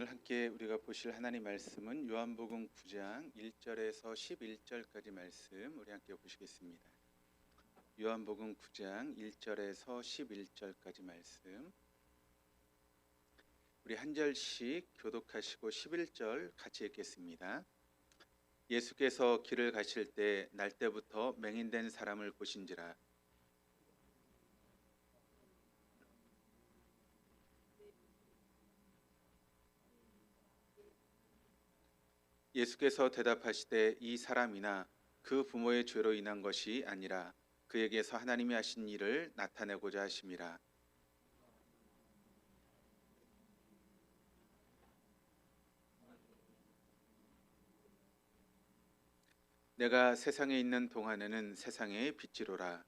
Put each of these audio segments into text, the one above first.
오늘 함께 우리가 보실 하나님 말씀은 요한복음 9장 1절에서 11절까지 말씀 우리 함께 보시겠습니다. 요한복음 9장 1절에서 11절까지 말씀 우리 한 절씩 교독하시고 11절 같이 읽겠습니다. 예수께서 길을 가실 때 날 때부터 맹인된 사람을 보신지라. 예수께서 대답하시되 이 사람이나 그 부모의 죄로 인한 것이 아니라 그에게서 하나님이 하신 일을 나타내고자 하심이라. 내가 세상에 있는 동안에는 세상의 빛이로라.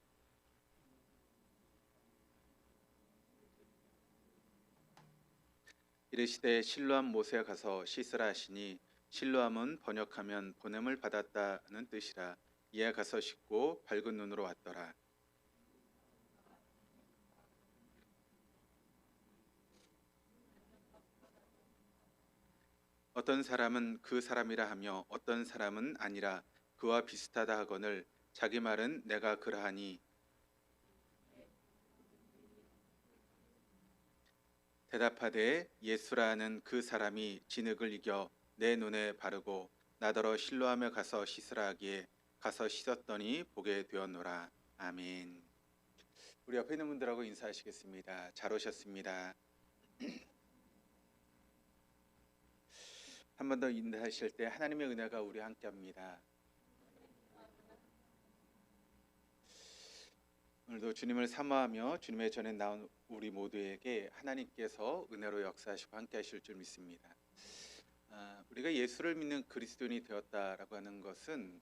이르시되 실로암 못에 가서 씻으라 하시니 실로암은 번역하면 보냄을 받았다는 뜻이라. 이에 가서 씻고 밝은 눈으로 왔더라. 어떤 사람은 그 사람이라 하며 어떤 사람은 아니라 그와 비슷하다 하거늘 자기 말은 내가 그러하니 대답하되 예수라는 그 사람이 진흙을 이겨 내 눈에 바르고 나더러 실로암에 가서 씻으라 하기에 가서 씻었더니 보게 되었노라. 아멘. 우리 옆에 있는 분들하고 인사하시겠습니다. 잘 오셨습니다. 한 번 더 인사하실 때 하나님의 은혜가 우리와 함께합니다. 오늘도 주님을 사모하며 주님의 전에 나온 우리 모두에게 하나님께서 은혜로 역사하시고 함께하실 줄 믿습니다. 우리가 예수를 믿는 그리스도인이 되었다라고 하는 것은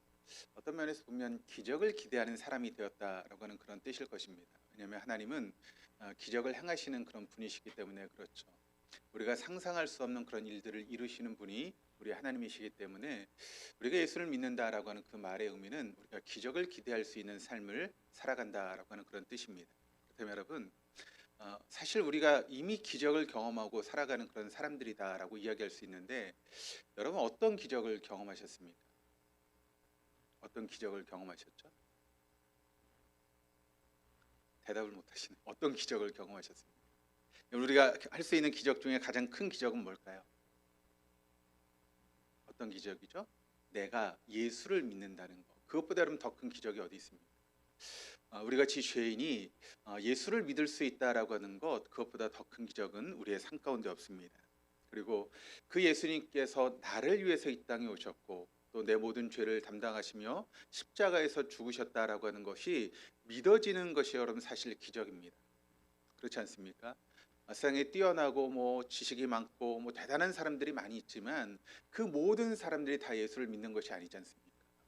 어떤 면에서 보면 기적을 기대하는 사람이 되었다라고 하는 그런 뜻일 것입니다. 왜냐하면 하나님은 기적을 행하시는 그런 분이시기 때문에 그렇죠. 우리가 상상할 수 없는 그런 일들을 이루시는 분이 우리 하나님이시기 때문에 우리가 예수를 믿는다라고 하는 그 말의 의미는 우리가 기적을 기대할 수 있는 삶을 살아간다라고 하는 그런 뜻입니다. 그렇다면 여러분, 사실 우리가 이미 기적을 경험하고 살아가는 그런 사람들이다라고 이야기할 수 있는데, 여러분 어떤 기적을 경험하셨습니까? 어떤 기적을 경험하셨죠? 대답을 못하시네. 어떤 기적을 경험하셨습니까? 우리가 할 수 있는 기적 중에 가장 큰 기적은 뭘까요? 어떤 기적이죠? 내가 예수를 믿는다는 것. 그것보다 여러분 더 큰 기적이 어디 있습니까? 우리 같이 죄인이 예수를 믿을 수 있다라고 하는 것, 그것보다 더 큰 기적은 우리의 삶 가운데 없습니다. 그리고 그 예수님께서 나를 위해서 이 땅에 오셨고 또 내 모든 죄를 담당하시며 십자가에서 죽으셨다라고 하는 것이 믿어지는 것이 여러분 사실 기적입니다. 그렇지 않습니까? 세상에 뛰어나고 지식이 많고 대단한 사람들이 많이 있지만 그 모든 사람들이 다 예수를 믿는 것이 아니지 않습니까?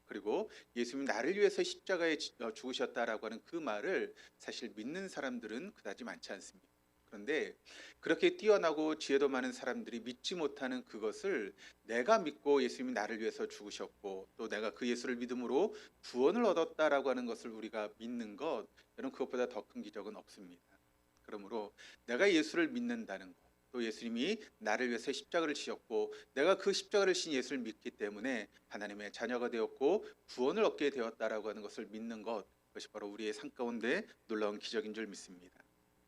그리고 예수님이 나를 위해서 십자가에 죽으셨다라고 하는 그 말을 사실 믿는 사람들은 그다지 많지 않습니다. 그런데 그렇게 뛰어나고 지혜도 많은 사람들이 믿지 못하는 그것을 내가 믿고 예수님이 나를 위해서 죽으셨고 또 내가 그 예수를 믿음으로 구원을 얻었다라고 하는 것을 우리가 믿는 것, 여러분 그것보다 더 큰 기적은 없습니다. 그러므로 내가 예수를 믿는다는 것, 또 예수님이 나를 위해서 십자가를 지셨고 내가 그 십자가를 진 예수를 믿기 때문에 하나님의 자녀가 되었고 구원을 얻게 되었다라고 하는 것을 믿는 것, 그것이 바로 우리의 삶 가운데 놀라운 기적인 줄 믿습니다.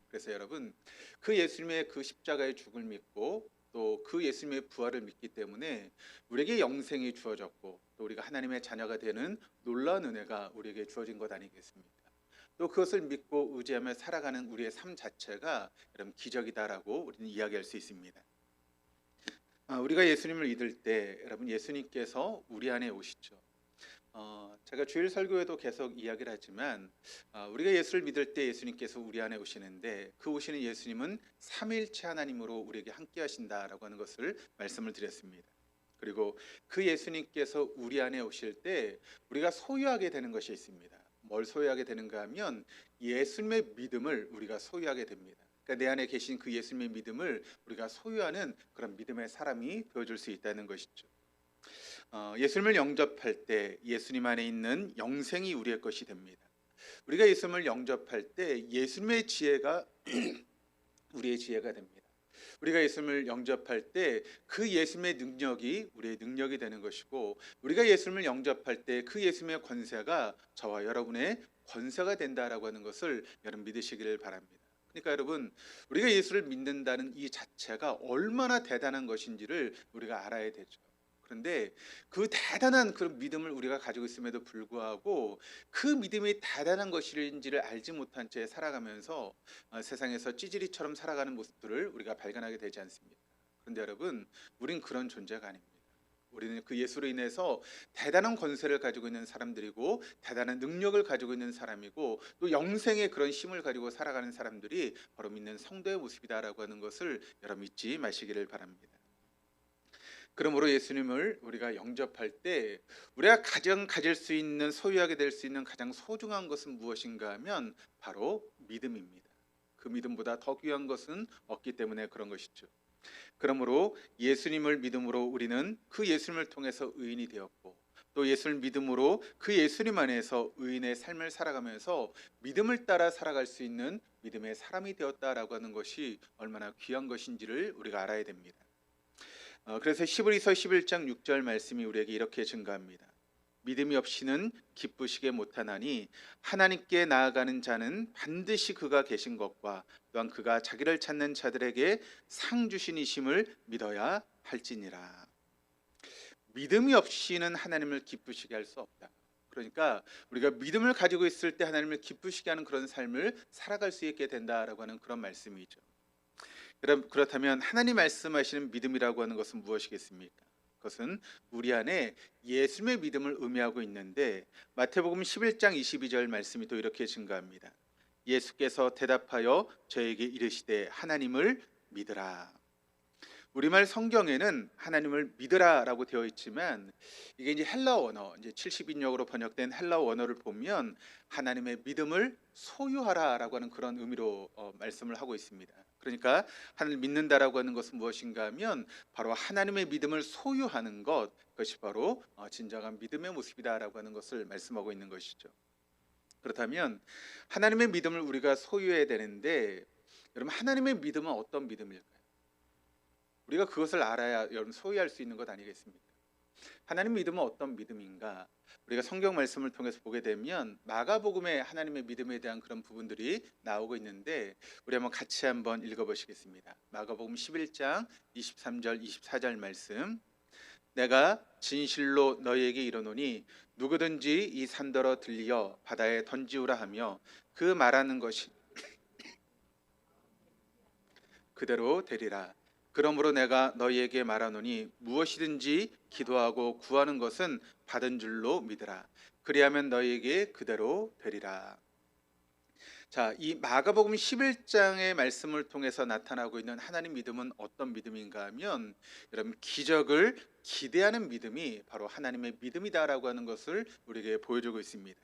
그래서 여러분 그 예수님의 그 십자가의 죽을 믿고 또 그 예수님의 부활을 믿기 때문에 우리에게 영생이 주어졌고 또 우리가 하나님의 자녀가 되는 놀라운 은혜가 우리에게 주어진 것 아니겠습니까? 또 그것을 믿고 의지하며 살아가는 우리의 삶 자체가 여러분 기적이다라고 우리는 이야기할 수 있습니다. 우리가 예수님을 믿을 때 여러분 예수님께서 우리 안에 오시죠. 제가 주일 설교에도 계속 이야기를 하지만 우리가 예수를 믿을 때 예수님께서 우리 안에 오시는데 그 오시는 예수님은 삼위일체 하나님으로 우리에게 함께 하신다라고 하는 것을 말씀을 드렸습니다. 그리고 그 예수님께서 우리 안에 오실 때 우리가 소유하게 되는 것이 있습니다. 뭘 소유하게 되는가 하면 예수님의 믿음을 우리가 소유하게 됩니다. 그러니까 내 안에 계신 그 예수님의 믿음을 우리가 소유하는 그런 믿음의 사람이 되어줄 수 있다는 것이죠. 예수님을 영접할 때 예수님 안에 있는 영생이 우리의 것이 됩니다. 우리가 예수님을 영접할 때 예수님의 지혜가 우리의 지혜가 됩니다. 우리가 예수님을 영접할 때 그 예수님의 능력이 우리의 능력이 되는 것이고, 우리가 예수님을 영접할 때 그 예수님의 권세가 저와 여러분의 권세가 된다라고 하는 것을 여러분 믿으시기를 바랍니다. 그러니까 여러분, 우리가 예수를 믿는다는 이 자체가 얼마나 대단한 것인지를 우리가 알아야 되죠. 그런데 그 대단한 그런 믿음을 우리가 가지고 있음에도 불구하고 그 믿음이 대단한 것인지를 알지 못한 채 살아가면서 세상에서 찌질이처럼 살아가는 모습들을 우리가 발견하게 되지 않습니까? 그런데 여러분, 우린 그런 존재가 아닙니다. 우리는 그 예수로 인해서 대단한 권세를 가지고 있는 사람들이고, 대단한 능력을 가지고 있는 사람이고, 또 영생의 그런 힘을 가지고 살아가는 사람들이 바로 믿는 성도의 모습이다라고 하는 것을 여러분 잊지 마시기를 바랍니다. 그러므로 예수님을 우리가 영접할 때 우리가 가장 가질 수 있는, 소유하게 될 수 있는 가장 소중한 것은 무엇인가 하면 바로 믿음입니다. 그 믿음보다 더 귀한 것은 없기 때문에 그런 것이죠. 그러므로 예수님을 믿음으로 우리는 그 예수님을 통해서 의인이 되었고, 또 예수를 믿음으로 그 예수님 안에서 의인의 삶을 살아가면서 믿음을 따라 살아갈 수 있는 믿음의 사람이 되었다라고 하는 것이 얼마나 귀한 것인지를 우리가 알아야 됩니다. 그래서 히브리서 11장 6절 말씀이 우리에게 이렇게 증가합니다. 믿음이 없이는 기쁘시게 못하나니 하나님께 나아가는 자는 반드시 그가 계신 것과 또한 그가 자기를 찾는 자들에게 상 주신이심을 믿어야 할지니라. 믿음이 없이는 하나님을 기쁘시게 할 수 없다. 그러니까 우리가 믿음을 가지고 있을 때 하나님을 기쁘시게 하는 그런 삶을 살아갈 수 있게 된다라고 하는 그런 말씀이죠. 그렇다면 하나님 말씀하시는 믿음이라고 하는 것은 무엇이겠습니까? 그것은 우리 안에 예수님의 믿음을 의미하고 있는데, 마태복음 11장 22절 말씀이 또 이렇게 증가합니다. 예수께서 대답하여 저에게 이르시되 하나님을 믿으라. 우리말 성경에는 하나님을 믿으라라고 되어 있지만, 이게 이제 헬라어 원어, 이제 70인역으로 번역된 헬라어 원어를 보면 하나님의 믿음을 소유하라라고 하는 그런 의미로 말씀을 하고 있습니다. 그러니까 하나님을 믿는다라고 하는 것은 무엇인가 하면 바로 하나님의 믿음을 소유하는 것, 그것이 바로 진정한 믿음의 모습이다라고 하는 것을 말씀하고 있는 것이죠. 그렇다면 하나님의 믿음을 우리가 소유해야 되는데, 여러분 하나님의 믿음은 어떤 믿음일까요? 우리가 그것을 알아야 여러분 소유할 수 있는 것 아니겠습니까? 하나님 믿음은 어떤 믿음인가? 우리가 성경 말씀을 통해서 보게 되면 마가복음에 하나님의 믿음에 대한 그런 부분들이 나오고 있는데, 우리 한번 같이 한번 읽어보시겠습니다. 마가복음 11장 23절 24절 말씀. 내가 진실로 너희에게 이르노니 누구든지 이 산더러 들려 바다에 던지우라 하며 그 말하는 것이 그대로 되리라. 그러므로 내가 너희에게 말하노니 무엇이든지 기도하고 구하는 것은 받은 줄로 믿으라. 그리하면 너희에게 그대로 되리라. 자, 이 마가복음 11장의 말씀을 통해서 나타나고 있는 하나님 믿음은 어떤 믿음인가 하면, 여러분 기적을 기대하는 믿음이 바로 하나님의 믿음이다라고 하는 것을 우리에게 보여주고 있습니다.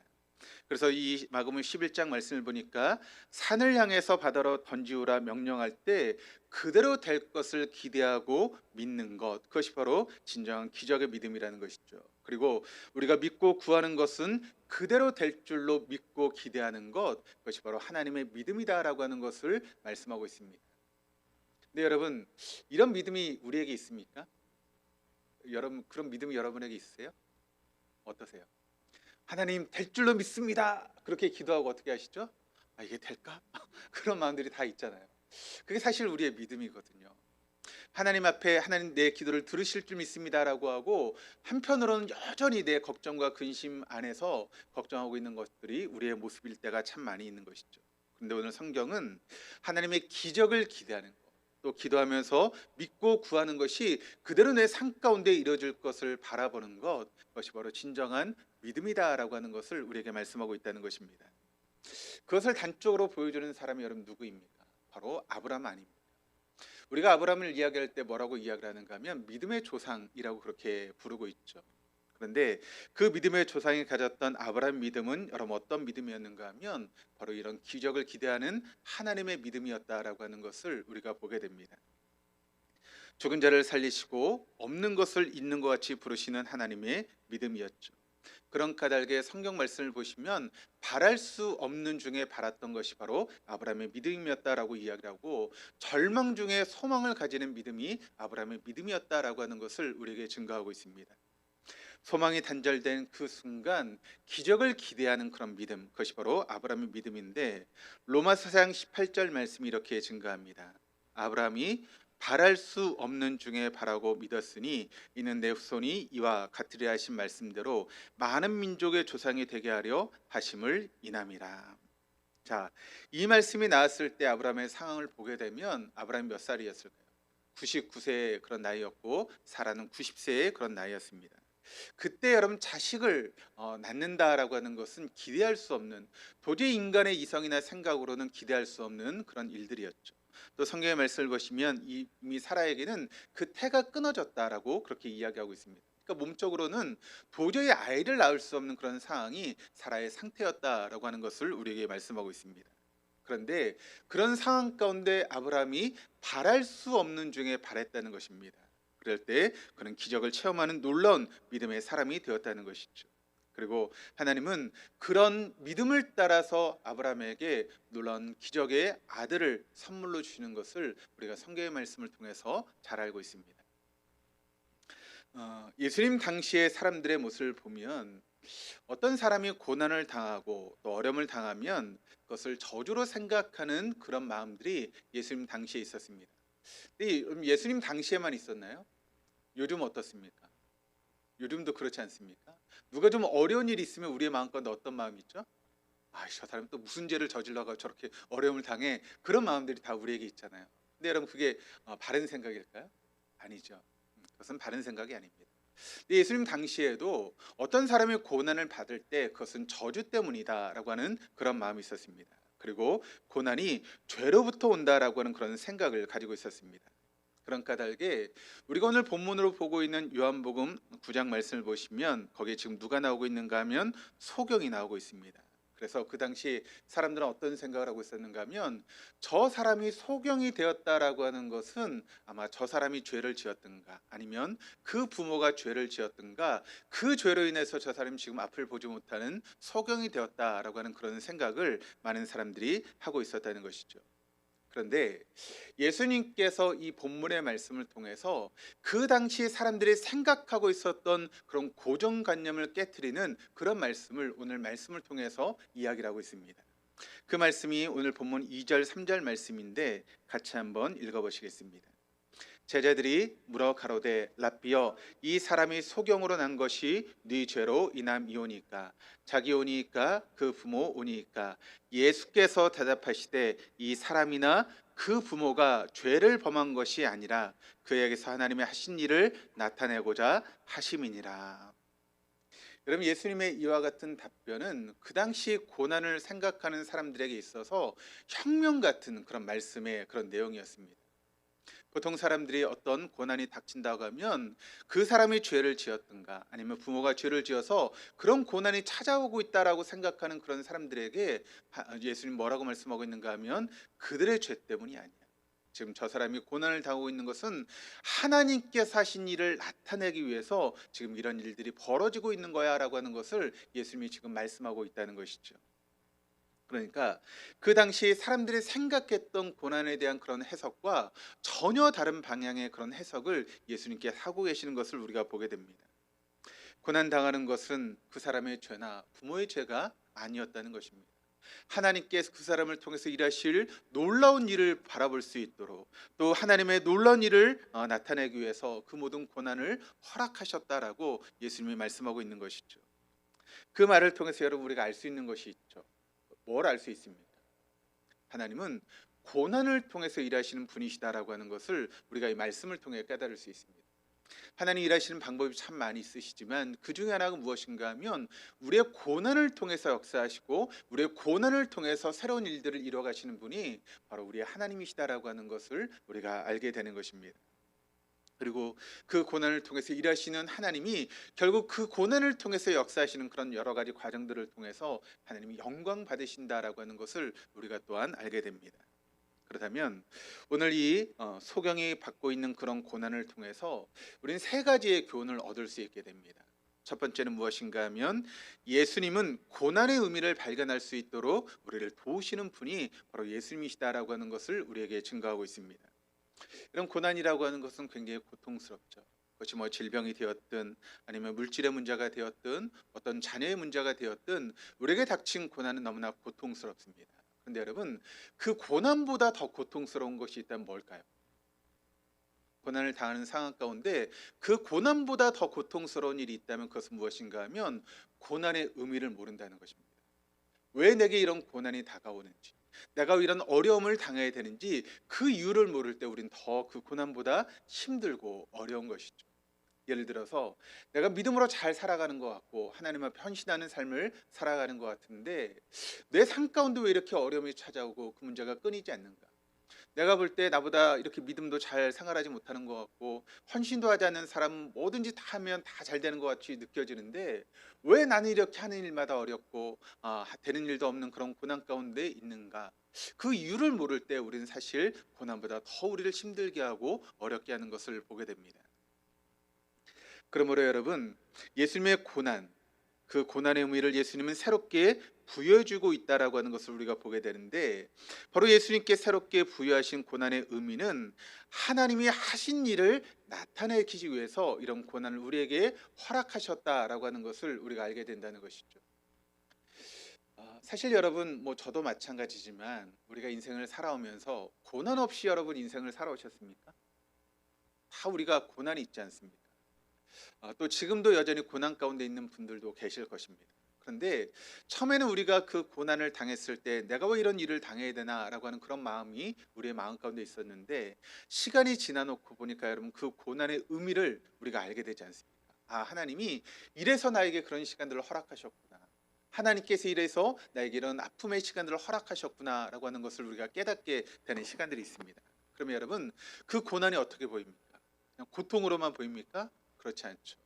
그래서 이 마가복음 11장 말씀을 보니까 산을 향해서 바다로 던지우라 명령할 때 그대로 될 것을 기대하고 믿는 것, 그것이 바로 진정한 기적의 믿음이라는 것이죠. 그리고 우리가 믿고 구하는 것은 그대로 될 줄로 믿고 기대하는 것, 그것이 바로 하나님의 믿음이다라고 하는 것을 말씀하고 있습니다. 근데 여러분, 이런 믿음이 우리에게 있습니까? 여러분, 그런 믿음이 여러분에게 있으세요? 어떠세요? 하나님 될 줄로 믿습니다. 그렇게 기도하고 어떻게 하시죠? 이게 될까? 그런 마음들이 다 있잖아요. 그게 사실 우리의 믿음이거든요. 하나님 앞에 하나님 내 기도를 들으실 줄 믿습니다라고 하고, 한편으로는 여전히 내 걱정과 근심 안에서 걱정하고 있는 것들이 우리의 모습일 때가 참 많이 있는 것이죠. 그런데 오늘 성경은 하나님의 기적을 기대하는 것, 또 기도하면서 믿고 구하는 것이 그대로 내 삶 가운데 이루어질 것을 바라보는 것, 그것이 바로 진정한 믿음이다라고 하는 것을 우리에게 말씀하고 있다는 것입니다. 그것을 단적으로 보여주는 사람이 여러분 누구입니까? 바로 아브라함 아닙니까? 우리가 아브라함을 이야기할 때 뭐라고 이야기를 하는가 하면 믿음의 조상이라고 그렇게 부르고 있죠. 그런데 그 믿음의 조상이 가졌던 아브라함 믿음은 여러분 어떤 믿음이었는가 하면 바로 이런 기적을 기대하는 하나님의 믿음이었다라고 하는 것을 우리가 보게 됩니다. 죽은 자를 살리시고 없는 것을 있는 것 같이 부르시는 하나님의 믿음이었죠. 그런 까닭에 성경 말씀을 보시면 바랄 수 없는 중에 바랐던 것이 바로 아브라함의 믿음이었다라고 이야기를 하고, 절망 중에 소망을 가지는 믿음이 아브라함의 믿음이었다라고 하는 것을 우리에게 증거하고 있습니다. 소망이 단절된 그 순간 기적을 기대하는 그런 믿음, 그것이 바로 아브라함의 믿음인데, 로마서 4장 18절 말씀이 이렇게 증거합니다. 아브라함이 바랄 수 없는 중에 바라고 믿었으니 이는 내 후손이 이와 같으리라 하신 말씀대로 많은 민족의 조상이 되게 하려 하심을 인함이라. 자, 이 말씀이 나왔을 때 아브라함의 상황을 보게 되면 아브라함이 몇 살이었을까요? 99세의 그런 나이였고 사라는 90세의 그런 나이였습니다. 그때 여러분 자식을 낳는다라고 하는 것은 기대할 수 없는, 도저히 인간의 이성이나 생각으로는 기대할 수 없는 그런 일들이었죠. 또 성경의 말씀을 보시면 이미 사라에게는 그 태가 끊어졌다라고 그렇게 이야기하고 있습니다. 그러니까 몸적으로는 도저히 아이를 낳을 수 없는 그런 상황이 사라의 상태였다라고 하는 것을 우리에게 말씀하고 있습니다. 그런데 그런 상황 가운데 아브라함이 바랄 수 없는 중에 바랬다는 것입니다. 그럴 때 그는 기적을 체험하는 놀라운 믿음의 사람이 되었다는 것이죠. 그리고 하나님은 그런 믿음을 따라서 아브라함에게 놀라운 기적의 아들을 선물로 주시는 것을 우리가 성경의 말씀을 통해서 잘 알고 있습니다. 예수님 당시의 사람들의 모습을 보면 어떤 사람이 고난을 당하고 또 어려움을 당하면 그것을 저주로 생각하는 그런 마음들이 예수님 당시에 있었습니다. 근데 예수님 당시에만 있었나요? 요즘 어떻습니까? 요즘도 그렇지 않습니까? 누가 좀 어려운 일이 있으면 우리의 마음 가운데 어떤 마음이 있죠? 아, 저 사람 또 무슨 죄를 저질러가 저렇게 어려움을 당해. 그런 마음들이 다 우리에게 있잖아요. 근데 여러분 그게 바른 생각일까요? 아니죠. 그것은 바른 생각이 아닙니다. 예수님 당시에도 어떤 사람이 고난을 받을 때 그것은 저주 때문이다라고 하는 그런 마음이 있었습니다. 그리고 고난이 죄로부터 온다라고 하는 그런 생각을 가지고 있었습니다. 그런 까닭에 우리가 오늘 본문으로 보고 있는 요한복음 9장 말씀을 보시면 거기에 지금 누가 나오고 있는가 하면 소경이 나오고 있습니다. 그래서 그 당시 사람들은 어떤 생각을 하고 있었는가 하면 저 사람이 소경이 되었다라고 하는 것은 아마 저 사람이 죄를 지었든가 아니면 그 부모가 죄를 지었든가 그 죄로 인해서 저 사람이 지금 앞을 보지 못하는 소경이 되었다라고 하는 그런 생각을 많은 사람들이 하고 있었다는 것이죠. 그런데 예수님께서 이 본문의 말씀을 통해서 그 당시 사람들이 생각하고 있었던 그런 고정관념을 깨트리는 그런 말씀을 오늘 말씀을 통해서 이야기를 하고 있습니다. 그 말씀이 오늘 본문 2절 3절 말씀인데 같이 한번 읽어보시겠습니다. 제자들이 물어 가로되 랍비여 이 사람이 소경으로 난 것이 네 죄로 인함이오니까 자기 오니까 그 부모 오니까 예수께서 대답하시되 이 사람이나 그 부모가 죄를 범한 것이 아니라 그에게서 하나님의 하신 일을 나타내고자 하심이니라. 여러분 예수님의 이와 같은 답변은 그 당시 고난을 생각하는 사람들에게 있어서 혁명 같은 그런 말씀의 그런 내용이었습니다. 보통 사람들이 어떤 고난이 닥친다고 하면 그 사람이 죄를 지었든가 아니면 부모가 죄를 지어서 그런 고난이 찾아오고 있다라고 생각하는 그런 사람들에게 예수님 뭐라고 말씀하고 있는가 하면 그들의 죄 때문이 아니야. 지금 저 사람이 고난을 당하고 있는 것은 하나님께서 하신 일을 나타내기 위해서 지금 이런 일들이 벌어지고 있는 거야 라고 하는 것을 예수님이 지금 말씀하고 있다는 것이죠. 그러니까 그 당시 사람들이 생각했던 고난에 대한 그런 해석과 전혀 다른 방향의 그런 해석을 예수님께 하고 계시는 것을 우리가 보게 됩니다. 고난 당하는 것은 그 사람의 죄나 부모의 죄가 아니었다는 것입니다. 하나님께서 그 사람을 통해서 일하실 놀라운 일을 바라볼 수 있도록 또 하나님의 놀라운 일을 나타내기 위해서 그 모든 고난을 허락하셨다라고 예수님이 말씀하고 있는 것이죠. 그 말을 통해서 여러분 우리가 알 수 있는 것이 있죠. 뭘 알 수 있습니까? 하나님은 고난을 통해서 일하시는 분이시다라고 하는 것을 우리가 이 말씀을 통해 깨달을 수 있습니다. 하나님 일하시는 방법이 참 많이 있으시지만 그 중에 하나가 무엇인가 하면 우리의 고난을 통해서 역사하시고 우리의 고난을 통해서 새로운 일들을 이루어 가시는 분이 바로 우리의 하나님이시다라고 하는 것을 우리가 알게 되는 것입니다. 그리고 그 고난을 통해서 일하시는 하나님이 결국 그 고난을 통해서 역사하시는 그런 여러 가지 과정들을 통해서 하나님이 영광 받으신다라고 하는 것을 우리가 또한 알게 됩니다. 그렇다면 오늘 이 소경이 받고 있는 그런 고난을 통해서 우리는 세 가지의 교훈을 얻을 수 있게 됩니다. 첫 번째는 무엇인가 하면 예수님은 고난의 의미를 발견할 수 있도록 우리를 도우시는 분이 바로 예수님이시다라고 하는 것을 우리에게 증거하고 있습니다. 이런 고난이라고 하는 것은 굉장히 고통스럽죠. 그것이 뭐 질병이 되었든 아니면 물질의 문제가 되었든 어떤 자녀의 문제가 되었든 우리에게 닥친 고난은 너무나 고통스럽습니다. 그런데 여러분, 그 고난보다 더 고통스러운 것이 있다면 뭘까요? 고난을 당하는 상황 가운데 그 고난보다 더 고통스러운 일이 있다면 그것은 무엇인가 하면 고난의 의미를 모른다는 것입니다. 왜 내게 이런 고난이 다가오는지, 내가 이런 어려움을 당해야 되는지 그 이유를 모를 때 우린 더 그 고난보다 힘들고 어려운 것이죠. 예를 들어서 내가 믿음으로 잘 살아가는 것 같고 하나님 앞에 헌신하는 삶을 살아가는 것 같은데 내 삶 가운데 왜 이렇게 어려움이 찾아오고 그 문제가 끊이지 않는가? 내가 볼 때 나보다 이렇게 믿음도 잘 생활하지 못하는 것 같고 헌신도 하지 않는 사람 뭐든지 다 하면 다 잘 되는 것 같이 느껴지는데 왜 나는 이렇게 하는 일마다 어렵고 되는 일도 없는 그런 고난 가운데 있는가? 그 이유를 모를 때 우리는 사실 고난보다 더 우리를 힘들게 하고 어렵게 하는 것을 보게 됩니다. 그러므로 여러분, 예수님의 고난, 그 고난의 의미를 예수님은 새롭게 부여해주고 있다라고 하는 것을 우리가 보게 되는데 바로 예수님께 새롭게 부여하신 고난의 의미는 하나님이 하신 일을 나타내기 위해서 이런 고난을 우리에게 허락하셨다라고 하는 것을 우리가 알게 된다는 것이죠. 사실 여러분, 뭐 저도 마찬가지지만 우리가 인생을 살아오면서 고난 없이 여러분 인생을 살아오셨습니까? 다 우리가 고난이 있지 않습니까? 또 지금도 여전히 고난 가운데 있는 분들도 계실 것입니다. 그런데 처음에는 우리가 그 고난을 당했을 때 내가 왜 이런 일을 당해야 되나라고 하는 그런 마음이 우리의 마음 가운데 있었는데 시간이 지나놓고 보니까 여러분 그 고난의 의미를 우리가 알게 되지 않습니까? 하나님이 이래서 나에게 그런 시간들을 허락하셨구나. 하나님께서 이래서 나에게 이런 아픔의 시간들을 허락하셨구나라고 하는 것을 우리가 깨닫게 되는 시간들이 있습니다. 그러면 여러분, 그 고난이 어떻게 보입니까? 그냥 고통으로만 보입니까? 그렇지 않죠.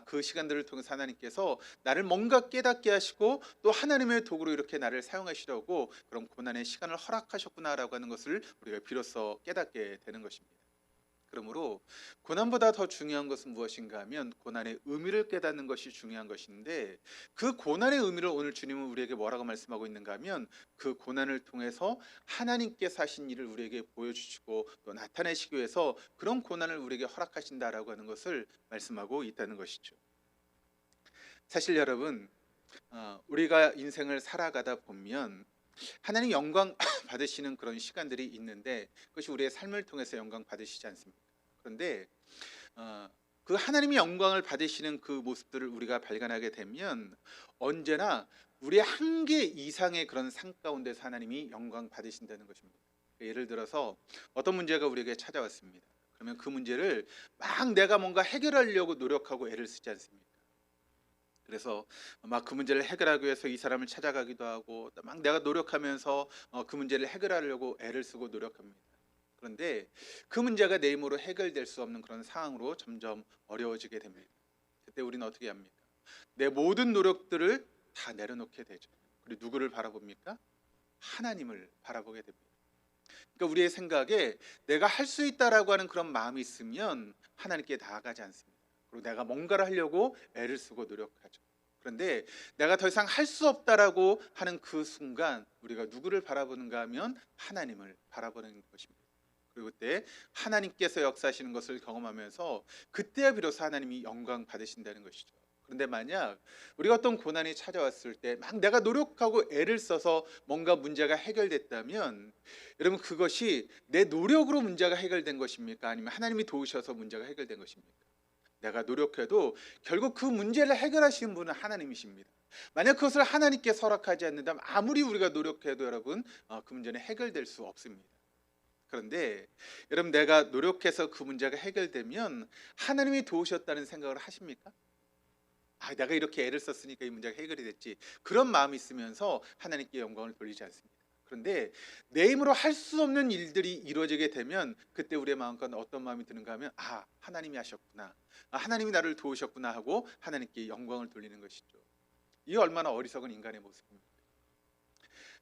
그 시간들을 통해서 하나님께서 나를 뭔가 깨닫게 하시고 또 하나님의 도구로 이렇게 나를 사용하시려고 그런 고난의 시간을 허락하셨구나라고 하는 것을 우리가 비로소 깨닫게 되는 것입니다. 그러므로 고난보다 더 중요한 것은 무엇인가 하면 고난의 의미를 깨닫는 것이 중요한 것인데 그 고난의 의미를 오늘 주님은 우리에게 뭐라고 말씀하고 있는가 하면 그 고난을 통해서 하나님께서 하신 일을 우리에게 보여주시고 또 나타내시기 위해서 그런 고난을 우리에게 허락하신다라고 하는 것을 말씀하고 있다는 것이죠. 사실 여러분, 우리가 인생을 살아가다 보면 하나님 영광 받으시는 그런 시간들이 있는데 그것이 우리의 삶을 통해서 영광 받으시지 않습니까? 그런데 그 하나님이 영광을 받으시는 그 모습들을 우리가 발견하게 되면 언제나 우리의 한계 이상의 그런 상 가운데서 하나님이 영광 받으신다는 것입니다. 예를 들어서 어떤 문제가 우리에게 찾아왔습니다. 그러면 그 문제를 막 내가 뭔가 해결하려고 노력하고 애를 쓰지 않습니까? 그래서 막 그 문제를 해결하기 위해서 이 사람을 찾아가기도 하고 막 내가 노력하면서 그 문제를 해결하려고 애를 쓰고 노력합니다. 그런데 그 문제가 내 힘으로 해결될 수 없는 그런 상황으로 점점 어려워지게 됩니다. 그때 우리는 어떻게 합니까? 내 모든 노력들을 다 내려놓게 되죠. 그리고 누구를 바라봅니까? 하나님을 바라보게 됩니다. 그러니까 우리의 생각에 내가 할 수 있다라고 하는 그런 마음이 있으면 하나님께 나아가지 않습니다. 그리고 내가 뭔가를 하려고 애를 쓰고 노력하죠. 그런데 내가 더 이상 할 수 없다라고 하는 그 순간 우리가 누구를 바라보는가 하면 하나님을 바라보는 것입니다. 그리고 그때 하나님께서 역사하시는 것을 경험하면서 그때야 비로소 하나님이 영광 받으신다는 것이죠. 그런데 만약 우리가 어떤 고난이 찾아왔을 때 막 내가 노력하고 애를 써서 뭔가 문제가 해결됐다면 여러분 그것이 내 노력으로 문제가 해결된 것입니까? 아니면 하나님이 도우셔서 문제가 해결된 것입니까? 내가 노력해도 결국 그 문제를 해결하시는 분은 하나님이십니다. 만약 그것을 하나님께 허락하지 않는다면 아무리 우리가 노력해도 여러분 그 문제는 해결될 수 없습니다. 그런데 여러분 내가 노력해서 그 문제가 해결되면 하나님이 도우셨다는 생각을 하십니까? 내가 이렇게 애를 썼으니까 이 문제가 해결이 됐지. 그런 마음이 있으면서 하나님께 영광을 돌리지 않습니다. 그런데 내 힘으로 할 수 없는 일들이 이루어지게 되면 그때 우리의 마음 가운데 어떤 마음이 드는가 하면 하나님이 하셨구나. 하나님이 나를 도우셨구나 하고 하나님께 영광을 돌리는 것이죠. 이게 얼마나 어리석은 인간의 모습입니까?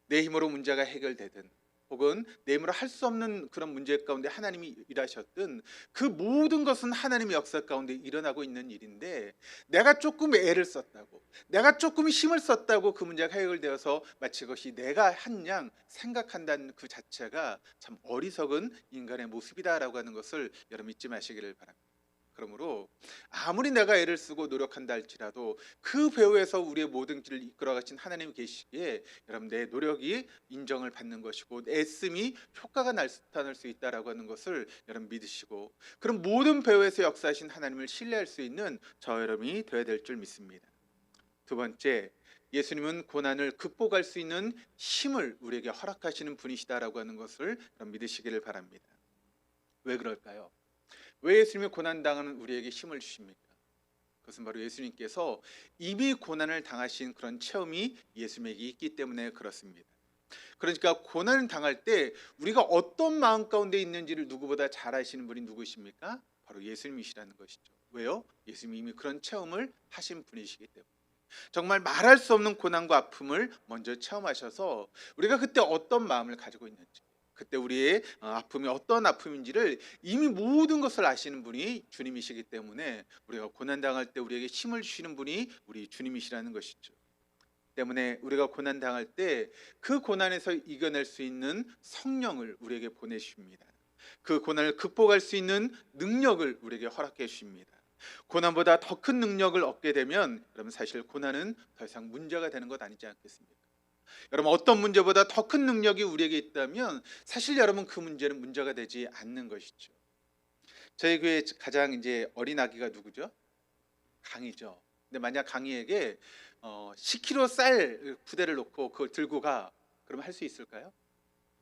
내 힘으로 문제가 해결되든 혹은 내 힘으로 할 수 없는 그런 문제 가운데 하나님이 일하셨든 그 모든 것은 하나님의 역사 가운데 일어나고 있는 일인데 내가 조금 애를 썼다고 내가 조금 힘을 썼다고 그 문제가 해결되어서 마치 그것이 내가 한 양 생각한다는 그 자체가 참 어리석은 인간의 모습이다라고 하는 것을 여러분 잊지 마시기를 바랍니다. 그러므로 아무리 내가 애를 쓰고 노력한다 할지라도 그 배후에서 우리의 모든 길을 이끌어 가신 하나님 계시기에 여러분 내 노력이 인정을 받는 것이고 애씀이 효과가 나타날 수 있다라고 하는 것을 여러분 믿으시고 그럼 모든 배후에서 역사하신 하나님을 신뢰할 수 있는 저 여러분이 되어야 될 줄 믿습니다. 두 번째, 예수님은 고난을 극복할 수 있는 힘을 우리에게 허락하시는 분이시다라고 하는 것을 여러분 믿으시기를 바랍니다. 왜 그럴까요? 왜 예수님이 고난당하는 우리에게 힘을 주십니까? 그것은 바로 예수님께서 이미 고난을 당하신 그런 체험이 예수님에게 있기 때문에 그렇습니다. 그러니까 고난을 당할 때 우리가 어떤 마음 가운데 있는지를 누구보다 잘 아시는 분이 누구십니까? 바로 예수님이시라는 것이죠. 왜요? 예수님이 이미 그런 체험을 하신 분이시기 때문에. 정말 말할 수 없는 고난과 아픔을 먼저 체험하셔서 우리가 그때 어떤 마음을 가지고 있는지 그때 우리의 아픔이 어떤 아픔인지를 이미 모든 것을 아시는 분이 주님이시기 때문에 우리가 고난당할 때 우리에게 힘을 주시는 분이 우리 주님이시라는 것이죠. 때문에 우리가 고난당할 때 그 고난에서 이겨낼 수 있는 성령을 우리에게 보내주십니다. 그 고난을 극복할 수 있는 능력을 우리에게 허락해 주십니다. 고난보다 더 큰 능력을 얻게 되면 여러분 사실 고난은 더 이상 문제가 되는 것 아니지 않겠습니까? 여러분 어떤 문제보다 더 큰 능력이 우리에게 있다면 사실 여러분 그 문제는 문제가 되지 않는 것이죠. 저희 교회 가장 이제 어린 아기가 누구죠? 강이죠. 근데 만약 강이에게 10kg 쌀 부대를 놓고 그걸 들고 가 그러면 할 수 있을까요?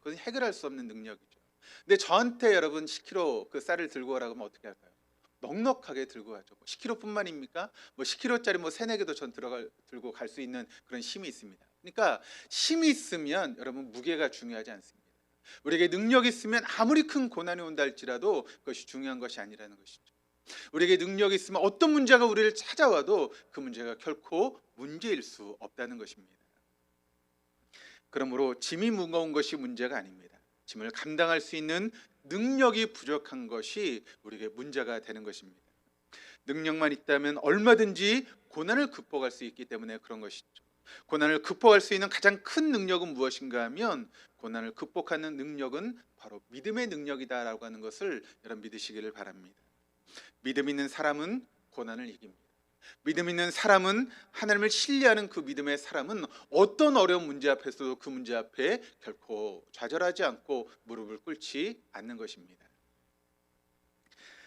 그건 해결할 수 없는 능력이죠. 근데 저한테 여러분 10kg 그 쌀을 들고 오라고 하면 어떻게 할까요? 넉넉하게 들고 가죠. 10kg뿐만입니까? 10kg짜리 3-4개도 전 들고 갈 수 있는 그런 힘이 있습니다. 그러니까 힘이 있으면 여러분 무게가 중요하지 않습니다. 우리에게 능력이 있으면 아무리 큰 고난이 온다 할지라도 그것이 중요한 것이 아니라는 것이죠. 우리에게 능력이 있으면 어떤 문제가 우리를 찾아와도 그 문제가 결코 문제일 수 없다는 것입니다. 그러므로 짐이 무거운 것이 문제가 아닙니다. 짐을 감당할 수 있는 능력이 부족한 것이 우리에게 문제가 되는 것입니다. 능력만 있다면 얼마든지 고난을 극복할 수 있기 때문에 그런 것이죠. 고난을 극복할 수 있는 가장 큰 능력은 무엇인가 하면 고난을 극복하는 능력은 바로 믿음의 능력이다라고 하는 것을 여러분 믿으시기를 바랍니다. 믿음 있는 사람은 고난을 이깁니다. 믿음 있는 사람은 하나님을 신뢰하는 그 믿음의 사람은 어떤 어려운 문제 앞에서도 그 문제 앞에 결코 좌절하지 않고 무릎을 꿇지 않는 것입니다.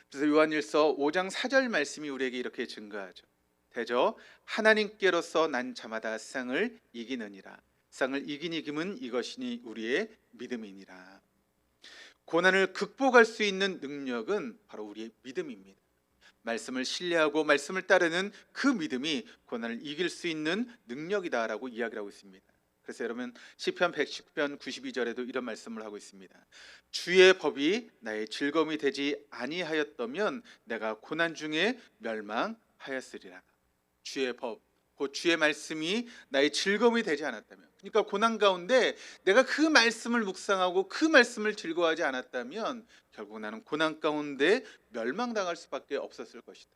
그래서 요한일서 5장 4절 말씀이 우리에게 이렇게 증거하죠. 대저 하나님께로서 난 자마다 세상을 이기느니라. 세상을 이긴 이김은 이것이니 우리의 믿음이니라. 고난을 극복할 수 있는 능력은 바로 우리의 믿음입니다. 말씀을 신뢰하고 말씀을 따르는 그 믿음이 고난을 이길 수 있는 능력이다라고 이야기를 하고 있습니다. 그래서 여러분 시편 119편 92절에도 이런 말씀을 하고 있습니다. 주의 법이 나의 즐거움이 되지 아니하였다면 내가 고난 중에 멸망하였으리라. 주의 법, 그 주의 말씀이 나의 즐거움이 되지 않았다면, 그러니까 고난 가운데 내가 그 말씀을 묵상하고 그 말씀을 즐거워하지 않았다면 결국 나는 고난 가운데 멸망당할 수밖에 없었을 것이다.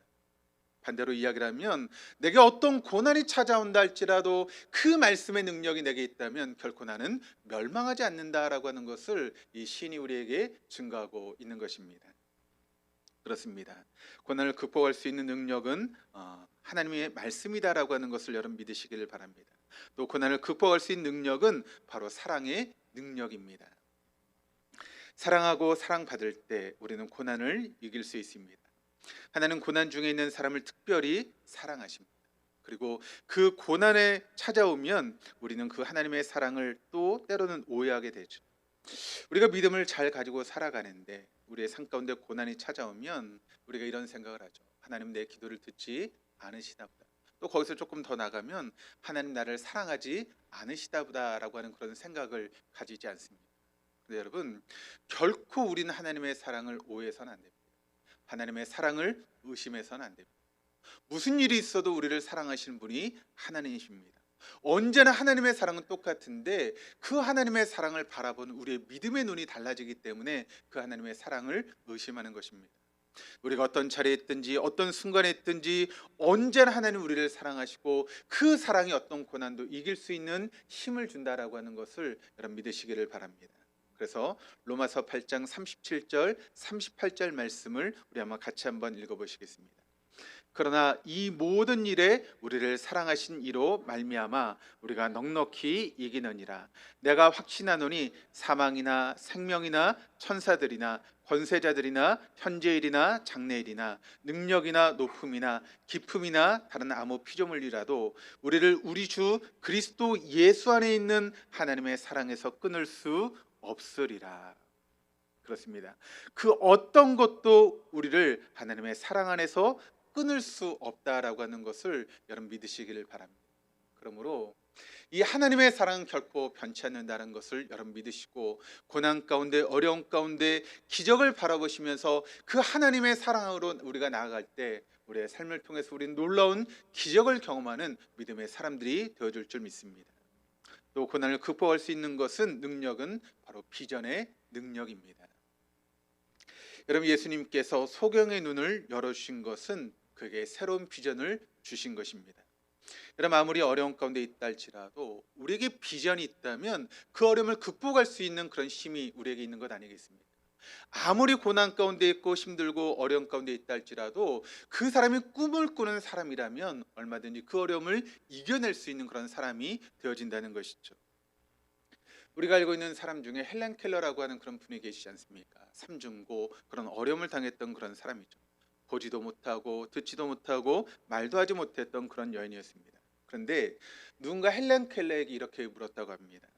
반대로 이야기를 하면 내게 어떤 고난이 찾아온다 할지라도 그 말씀의 능력이 내게 있다면 결코 나는 멸망하지 않는다라고 하는 것을 이 시인이 우리에게 증거하고 있는 것입니다. 그렇습니다. 고난을 극복할 수 있는 능력은 하나님의 말씀이다라고 하는 것을 여러분 믿으시기를 바랍니다. 또 고난을 극복할 수 있는 능력은 바로 사랑의 능력입니다. 사랑하고 사랑받을 때 우리는 고난을 이길 수 있습니다. 하나님은 고난 중에 있는 사람을 특별히 사랑하십니다. 그리고 그 고난에 찾아오면 우리는 그 하나님의 사랑을 또 때로는 오해하게 되죠. 우리가 믿음을 잘 가지고 살아가는데 우리의 삶 가운데 고난이 찾아오면 우리가 이런 생각을 하죠. 하나님 내 기도를 듣지 않으시다 보다. 또 거기서 조금 더 나가면 하나님 나를 사랑하지 않으시다 보다라고 하는 그런 생각을 가지지 않습니다. 근데 여러분 결코 우리는 하나님의 사랑을 오해해서는 안 됩니다. 하나님의 사랑을 의심해서는 안 됩니다. 무슨 일이 있어도 우리를 사랑하시는 분이 하나님이십니다. 언제나 하나님의 사랑은 똑같은데 그 하나님의 사랑을 바라보는 우리의 믿음의 눈이 달라지기 때문에 그 하나님의 사랑을 의심하는 것입니다. 우리가 어떤 자리에 있든지 어떤 순간에 있든지 언제나 하나님 우리를 사랑하시고 그 사랑이 어떤 고난도 이길 수 있는 힘을 준다라고 하는 것을 여러분 믿으시기를 바랍니다. 그래서 로마서 8장 37절 38절 말씀을 우리 한번 같이 한번 읽어보시겠습니다. 그러나 이 모든 일에 우리를 사랑하신 이로 말미암아 우리가 넉넉히 이기느니라. 내가 확신하노니 사망이나 생명이나 천사들이나 권세자들이나 현재일이나 장래일이나 능력이나 높음이나 깊음이나 다른 아무 피조물이라도 우리를 우리 주 그리스도 예수 안에 있는 하나님의 사랑에서 끊을 수 없으리라. 그렇습니다. 그 어떤 것도 우리를 하나님의 사랑 안에서 끊을 수 없다라고 하는 것을 여러분 믿으시기를 바랍니다. 그러므로 이 하나님의 사랑은 결코 변치 않는다는 것을 여러분 믿으시고 고난 가운데 어려움 가운데 기적을 바라보시면서 그 하나님의 사랑으로 우리가 나아갈 때 우리의 삶을 통해서 우리는 놀라운 기적을 경험하는 믿음의 사람들이 되어줄 줄 믿습니다. 또 고난을 극복할 수 있는 것은 능력은 바로 비전의 능력입니다. 여러분 예수님께서 소경의 눈을 열어주신 것은 그에게 새로운 비전을 주신 것입니다. 여러분 아무리 어려운 가운데 있다 할지라도 우리에게 비전이 있다면 그 어려움을 극복할 수 있는 그런 힘이 우리에게 있는 것 아니겠습니까? 아무리 고난 가운데 있고 힘들고 어려움 가운데 있다 할지라도 그 사람이 꿈을 꾸는 사람이라면 얼마든지 그 어려움을 이겨낼 수 있는 그런 사람이 되어진다는 것이죠. 우리가 알고 있는 사람 중에 헬렌 켈러라고 하는 그런 분이 계시지 않습니까? 삼중고 그런 어려움을 당했던 그런 사람이죠. 보지도 못하고 듣지도 못하고 말도 하지 못했던 그런 여인이었습니다. 그런데 누군가 헬렌 켈러에게 이렇게 물었다고 합니다.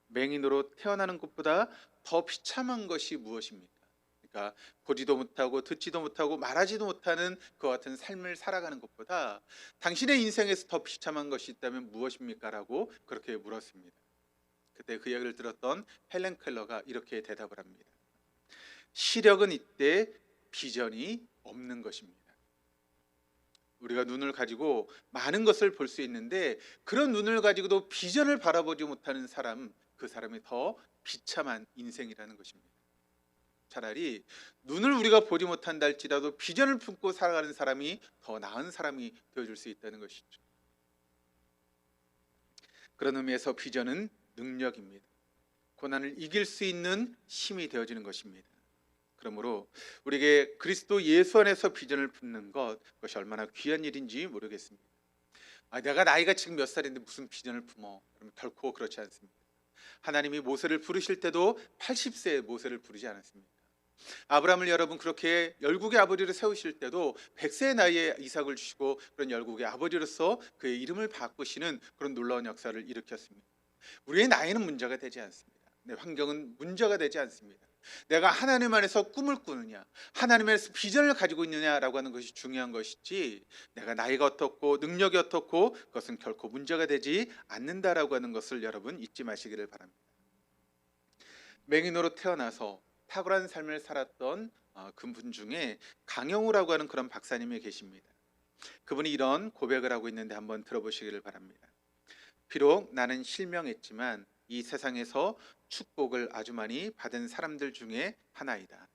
맹인으로 태어나는 것보다 더 비참한 것이 무엇입니까? 그러니까 보지도 못하고 듣지도 못하고 말하지도 못하는 그와 같은 삶을 살아가는 것보다 당신의 인생에서 더 비참한 것이 있다면 무엇입니까? 라고 그렇게 물었습니다. 그때 그 이야기를 들었던 헬렌 켈러가 이렇게 대답을 합니다. 시력은 이때 비전이 없는 것입니다. 우리가 눈을 가지고 많은 것을 볼 수 있는데 그런 눈을 가지고도 비전을 바라보지 못하는 사람, 그 사람이 더 비참한 인생이라는 것입니다. 차라리 눈을 우리가 보지 못한다 할지라도 비전을 품고 살아가는 사람이 더 나은 사람이 되어줄 수 있다는 것이죠. 그런 의미에서 비전은 능력입니다. 고난을 이길 수 있는 힘이 되어지는 것입니다. 그러므로 우리에게 그리스도 예수 안에서 비전을 품는 것, 그것이 얼마나 귀한 일인지 모르겠습니다. 내가 나이가 지금 몇 살인데 무슨 비전을 품어? 그러면 결코 그렇지 않습니다. 하나님이 모세를 부르실 때도 80세에 모세를 부르지 않았습니까? 아브라함을 여러분 그렇게 열국의 아버지로 세우실 때도 100세의 나이에 이삭을 주시고 그런 열국의 아버지로서 그의 이름을 바꾸시는 그런 놀라운 역사를 일으켰습니다. 우리의 나이는 문제가 되지 않습니다. 내 환경은 문제가 되지 않습니다. 내가 하나님 안에서 꿈을 꾸느냐, 하나님 안에서 비전을 가지고 있느냐라고 하는 것이 중요한 것이지 내가 나이가 어떻고 능력이 어떻고 그것은 결코 문제가 되지 않는다라고 하는 것을 여러분 잊지 마시기를 바랍니다. 맹인으로 태어나서 탁월한 삶을 살았던 그분 중에 강영우라고 하는 그런 박사님이 계십니다. 그분이 이런 고백을 하고 있는데 한번 들어보시기를 바랍니다. 비록 나는 실명했지만 이 세상에서 축복을 아주 많이 받은 사람들 중에 하나이다.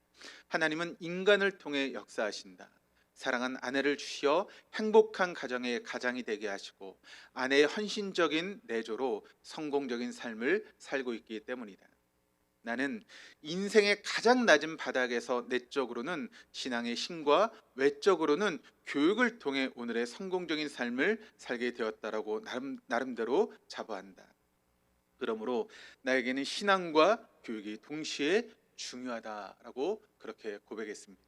하나님은 인간을 통해 역사하신다. 사랑한 아내를 주시어 행복한 가정의 가장이 되게 하시고 아내의 헌신적인 내조로 성공적인 삶을 살고 있기 때문이다. 나는 인생의 가장 낮은 바닥에서 내적으로는 신앙의 힘과 외적으로는 교육을 통해 오늘의 성공적인 삶을 살게 되었다라고 나름대로 자부한다. 그러므로 나에게는 신앙과 교육이 동시에 중요하다라고 그렇게 고백했습니다.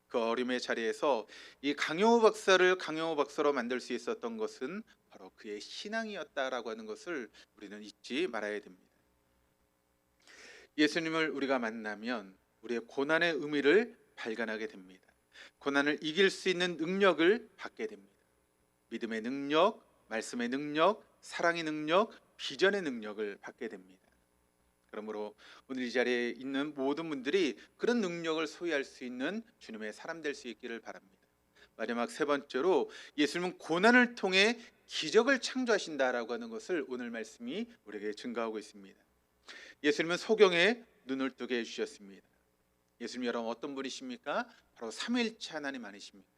그 어림의 자리에서 이 강영호 박사를 강영호 박사로 만들 수 있었던 것은 바로 그의 신앙이었다라고 하는 것을 우리는 잊지 말아야 됩니다. 예수님을 우리가 만나면 우리의 고난의 의미를 발견하게 됩니다. 고난을 이길 수 있는 능력을 받게 됩니다. 믿음의 능력, 말씀의 능력, 사랑의 능력, 비전의 능력을 받게 됩니다. 그러므로 오늘 이 자리에 있는 모든 분들이 그런 능력을 소유할 수 있는 주님의 사람 될 수 있기를 바랍니다. 마지막 세 번째로 예수님은 고난을 통해 기적을 창조하신다라고 하는 것을 오늘 말씀이 우리에게 증거하고 있습니다. 예수님은 소경에 눈을 뜨게 해주셨습니다. 예수님 여러분 어떤 분이십니까? 바로 삼위일체 하나님 아니십니까?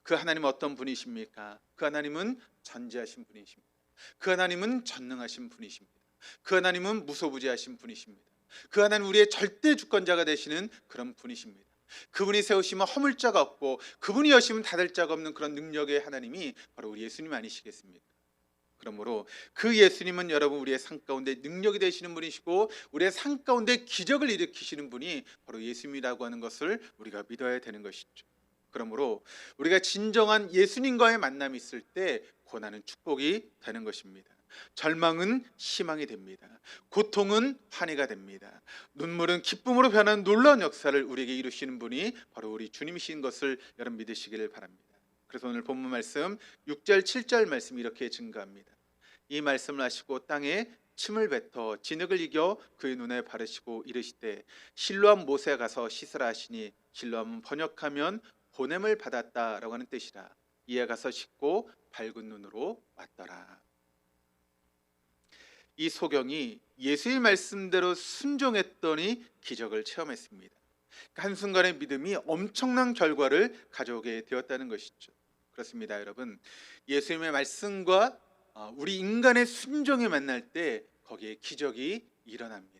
그 하나님은 어떤 분이십니까? 그 하나님은 전지하신 분이십니다. 그 하나님은 전능하신 분이십니다. 그 하나님은 무소부지하신 분이십니다. 그 하나님 우리의 절대 주권자가 되시는 그런 분이십니다. 그분이 세우시면 허물 자가 없고 그분이 여시면 닫을 자가 없는 그런 능력의 하나님이 바로 우리 예수님 아니시겠습니까? 그러므로 그 예수님은 여러분 우리의 삶 가운데 능력이 되시는 분이시고 우리의 삶 가운데 기적을 일으키시는 분이 바로 예수님이라고 하는 것을 우리가 믿어야 되는 것이죠. 그러므로 우리가 진정한 예수님과의 만남이 있을 때 고난은 축복이 되는 것입니다. 절망은 희망이 됩니다. 고통은 환희가 됩니다. 눈물은 기쁨으로 변하는 놀라운 역사를 우리에게 이루시는 분이 바로 우리 주님이신 것을 여러분 믿으시기를 바랍니다. 그래서 오늘 본문 말씀 6절 7절 말씀 이렇게 증거합니다. 이 말씀을 하시고 땅에 침을 뱉어 진흙을 이겨 그의 눈에 바르시고 이르시되 실로암 못에 가서 씻으라 하시니 실로암은 번역하면 보냄을 받았다라고 하는 뜻이라. 이에 가서 씻고 밝은 눈으로 왔더라. 이 소경이 예수의 말씀대로 순종했더니 기적을 체험했습니다. 한순간의 믿음이 엄청난 결과를 가져오게 되었다는 것이죠. 그렇습니다, 여러분. 예수님의 말씀과 우리 인간의 순종이 만날 때 거기에 기적이 일어납니다.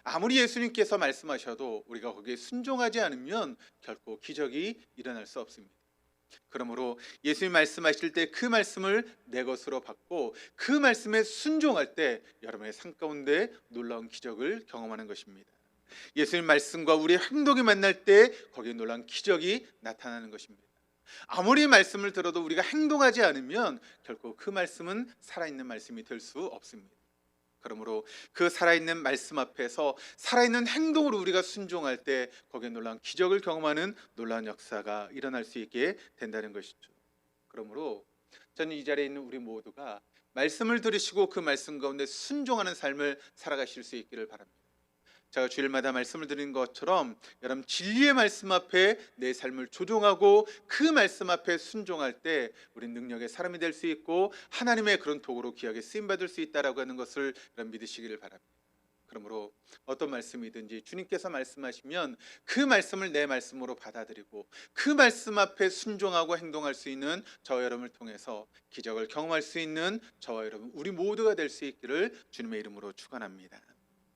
아무리 예수님께서 말씀하셔도 우리가 거기에 순종하지 않으면 결코 기적이 일어날 수 없습니다. 그러므로 예수님 말씀하실 때 그 말씀을 내 것으로 받고 그 말씀에 순종할 때 여러분의 삶 가운데 놀라운 기적을 경험하는 것입니다. 예수님 말씀과 우리의 행동이 만날 때 거기에 놀라운 기적이 나타나는 것입니다. 아무리 말씀을 들어도 우리가 행동하지 않으면 결코 그 말씀은 살아있는 말씀이 될 수 없습니다. 그러므로 그 살아있는 말씀 앞에서 살아있는 행동으로 우리가 순종할 때 거기에 놀라운 기적을 경험하는 놀라운 역사가 일어날 수 있게 된다는 것이죠. 그러므로 저는 이 자리에 있는 우리 모두가 말씀을 들으시고 그 말씀 가운데 순종하는 삶을 살아가실 수 있기를 바랍니다. 제가 주일마다 말씀을 드리는 것처럼 여러분 진리의 말씀 앞에 내 삶을 조종하고 그 말씀 앞에 순종할 때 우리는 능력의 사람이 될 수 있고 하나님의 그런 도구로 귀하게 쓰임받을 수 있다라고 하는 것을 여러분 믿으시기를 바랍니다. 그러므로 어떤 말씀이든지 주님께서 말씀하시면 그 말씀을 내 말씀으로 받아들이고 그 말씀 앞에 순종하고 행동할 수 있는 저와 여러분을 통해서 기적을 경험할 수 있는 저와 여러분 우리 모두가 될 수 있기를 주님의 이름으로 축원합니다.